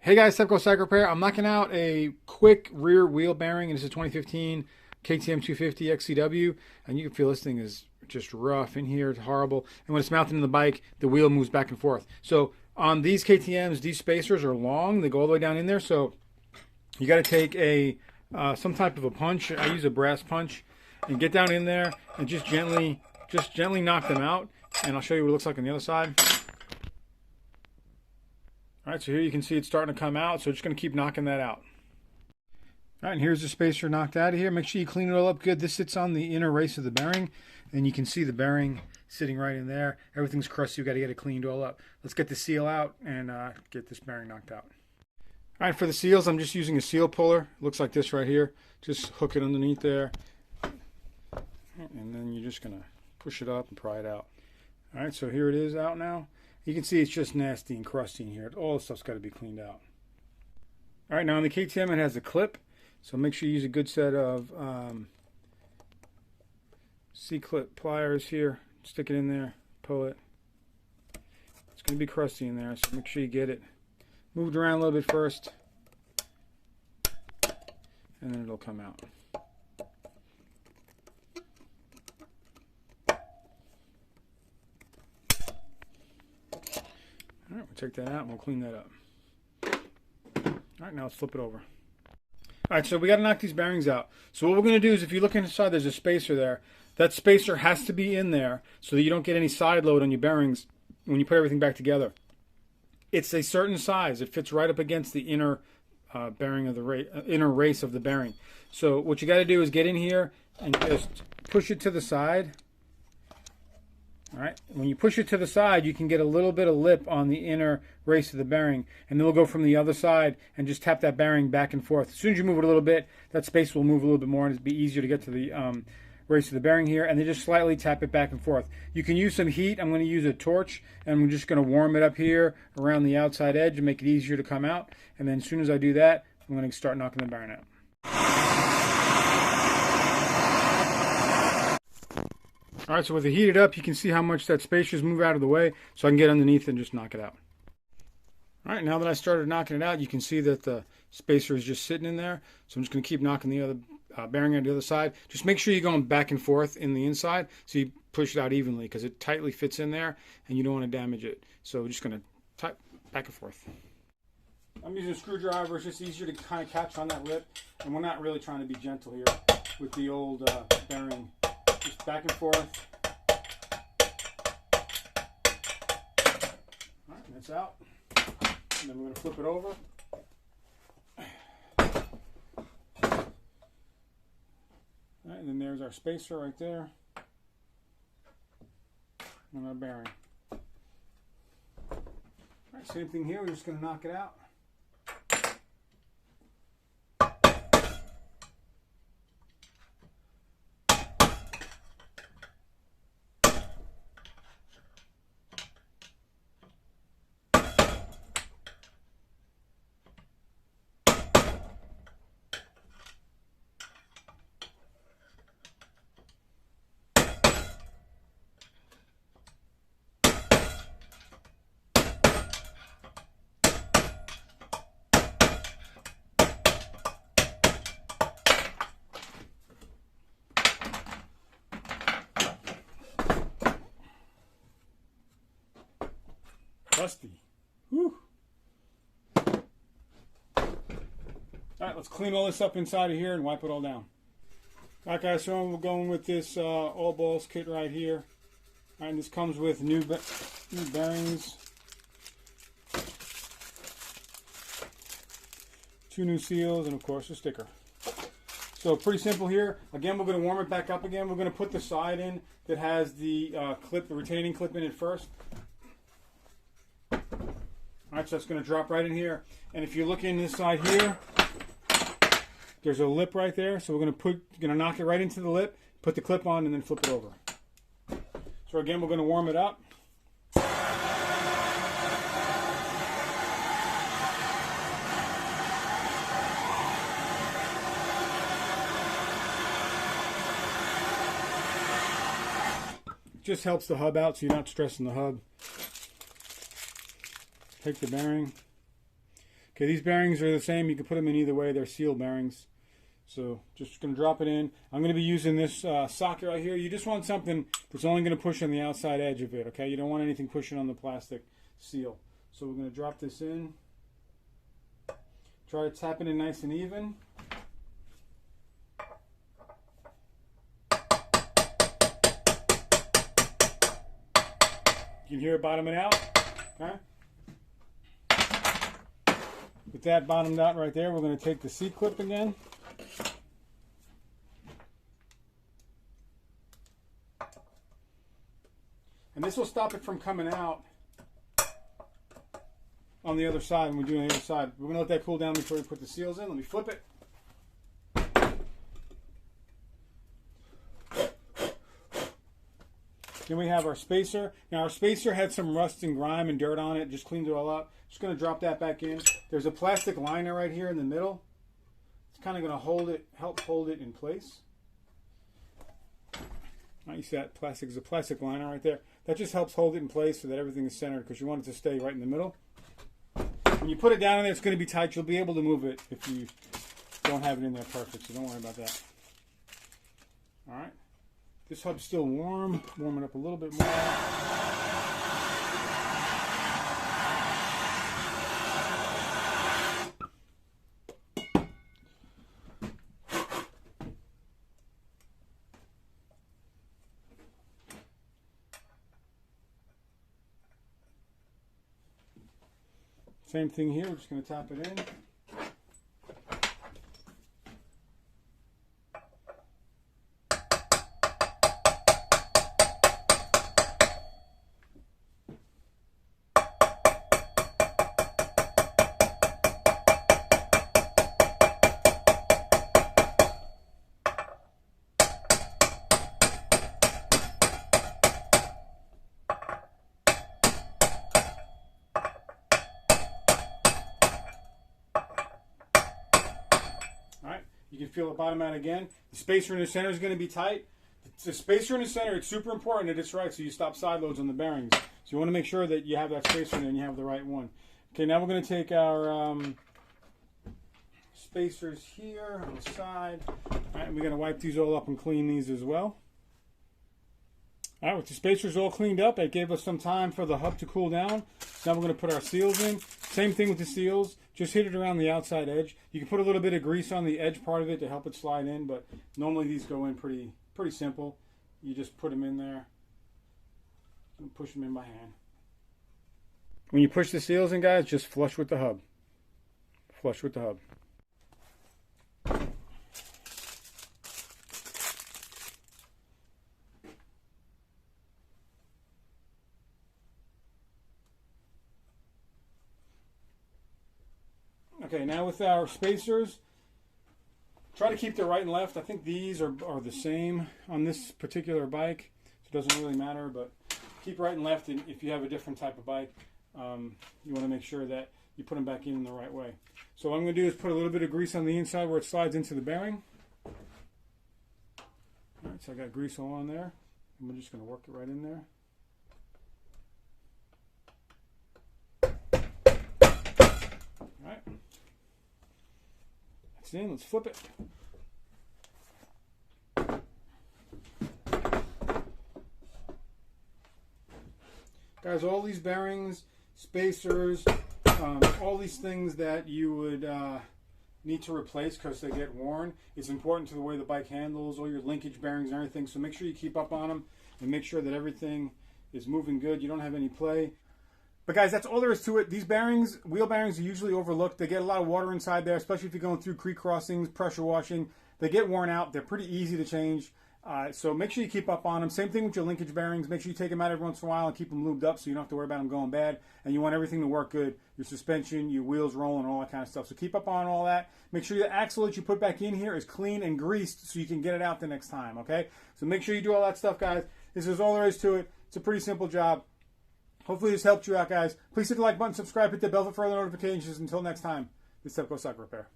Hey guys, Tepcocyclerepair. I'm knocking out a quick rear wheel bearing, and this is a 2015 KTM 250 XCW, and you can feel this thing is just rough in here. It's horrible. And when it's mounted in the bike, the wheel moves back and forth. So on these KTMs, these spacers are long. They go all the way down in there. So you got to take a some type of a punch. I use a brass punch, and get down in there and just gently knock them out. And I'll show you what it looks like on the other side. All right, so here you can see it's starting to come out, so just going to keep knocking that out. All right, and here's the spacer knocked out of here. Make sure you clean it all up good. This sits on the inner race of the bearing, and you can see the bearing sitting right in there. Everything's crusty. You've got to get it cleaned all up. Let's get the seal out and get this bearing knocked out. All right, for the seals, I'm just using a seal puller. It looks like this right here. Just hook it underneath there, and then you're just going to push it up and pry it out. All right, so here it is out now. You can see it's just nasty and crusty in here. All the stuff's got to be cleaned out. All right, now on the KTM it has a clip, so make sure you use a good set of C-clip pliers here. Stick it in there, pull it. It's going to be crusty in there, so make sure you get it moved around a little bit first, and then it'll come out. All right, we'll take that out and we'll clean that up. All right, now let's flip it over. All right, so we got to knock these bearings out. So what we're going to do is, if you look inside, there's a spacer there. That spacer has to be in there so that you don't get any side load on your bearings when you put everything back together. It's a certain size. It fits right up against the inner bearing of the inner race of the bearing. So what you got to do is get in here and just push it to the side. All right. When you push it to the side, you can get a little bit of lip on the inner race of the bearing, and then we'll go from the other side and just tap that bearing back and forth. As soon as you move it a little bit, that space will move a little bit more, and it'll be easier to get to the race of the bearing here, and then just slightly tap it back and forth. You can use some heat. I'm going to use a torch, and I'm just going to warm it up here around the outside edge and make it easier to come out. And then as soon as I do that, I'm going to start knocking the bearing out. All right, so with it heated up, you can see how much that spacer's move out of the way, so I can get underneath and just knock it out. All right, now that I started knocking it out, you can see that the spacer is just sitting in there. So I'm just going to keep knocking the other bearing on the other side. Just make sure you're going back and forth in the inside, so you push it out evenly, because it tightly fits in there, and you don't want to damage it. So we're just going to tap back and forth. I'm using a screwdriver. It's just easier to kind of catch on that lip, and we're not really trying to be gentle here with the old bearing. Just back and forth. All right, that's out. And then we're going to flip it over. All right, and then there's our spacer right there. And our bearing. All right, same thing here. We're just going to knock it out. Rusty. Whew. All right, let's clean all this up inside of here and wipe it all down. All right, guys, so we're going with this all balls kit right here. All right, and this comes with new bearings, 2 new seals, and of course a sticker. So pretty simple here. Again, we're going to warm it back up again. We're going to put the side in that has the clip, the retaining clip in it first. All right, so that's going to drop right in here. And if you look in this side here, there's a lip right there. So we're going to knock it right into the lip, put the clip on, and then flip it over. So again, we're going to warm it up. It just helps the hub out so you're not stressing the hub. Take the bearing, Okay, these bearings are the same. You can put them in either way. They're seal bearings. So just going to drop it in. I'm going to be using this socket right here. You just want something that's only going to push on the outside edge of it, okay? You don't want anything pushing on the plastic seal. So we're going to drop this in. Try to tap it in nice and even. You can hear it bottoming out. Okay? With that bottomed out right there, we're going to take the C-clip again. And this will stop it from coming out on the other side when we're doing the other side. We're going to let that cool down before we put the seals in. Let me flip it. Then we have our spacer. Now our spacer had some rust and grime and dirt on it. Just cleaned it all up. Just going to drop that back in. There's a plastic liner right here in the middle. It's kind of going to hold it, help hold it in place. You see that plastic is a plastic liner right there. That just helps hold it in place so that everything is centered because you want it to stay right in the middle. When you put it down in there, it's going to be tight. You'll be able to move it if you don't have it in there perfect, so don't worry about that. All right. This hub's still warm. Warm it up a little bit more. Same thing here, we're just going to tap it in. You can feel the bottom out again. The spacer in the center is going to be tight. The spacer in the center, it's super important that it's right so you stop side loads on the bearings. So you want to make sure that you have that spacer in there and you have the right one. Okay, now we're going to take our spacers here on the side. All right, and we're going to wipe these all up and clean these as well. All right, with the spacers all cleaned up, it gave us some time for the hub to cool down. Now we're going to put our seals in. Same thing with the seals. Just hit it around the outside edge. You can put a little bit of grease on the edge part of it to help it slide in, but normally these go in pretty simple. You just put them in there and push them in by hand. When you push the seals in, guys, just flush with the hub. Flush with the hub. Okay, now with our spacers, try to keep the right and left. I think these are the same on this particular bike, so it doesn't really matter, but keep right and left. And if you have a different type of bike, you want to make sure that you put them back in the right way. So what I'm going to do is put a little bit of grease on the inside where it slides into the bearing. All right, so I got grease all on there, and we're just going to work it right in there. All right. In. Let's flip it. Guys, all these bearings, spacers, all these things that you would need to replace because they get worn, it's important to the way the bike handles, all your linkage bearings and everything, so make sure you keep up on them and make sure that everything is moving good. You don't have any play. But guys, that's all there is to it. These bearings, wheel bearings, are usually overlooked. They get a lot of water inside there, especially if you're going through creek crossings, pressure washing. They get worn out. They're pretty easy to change. So make sure you keep up on them. Same thing with your linkage bearings. Make sure you take them out every once in a while and keep them lubed up so you don't have to worry about them going bad. And you want everything to work good. Your suspension, your wheels rolling, all that kind of stuff. So keep up on all that. Make sure the axle that you put back in here is clean and greased so you can get it out the next time, okay? So make sure you do all that stuff, guys. This is all there is to it. It's a pretty simple job. Hopefully this helped you out, guys. Please hit the like button, subscribe, hit the bell for further notifications. Until next time, this is Tepcocyclerepair.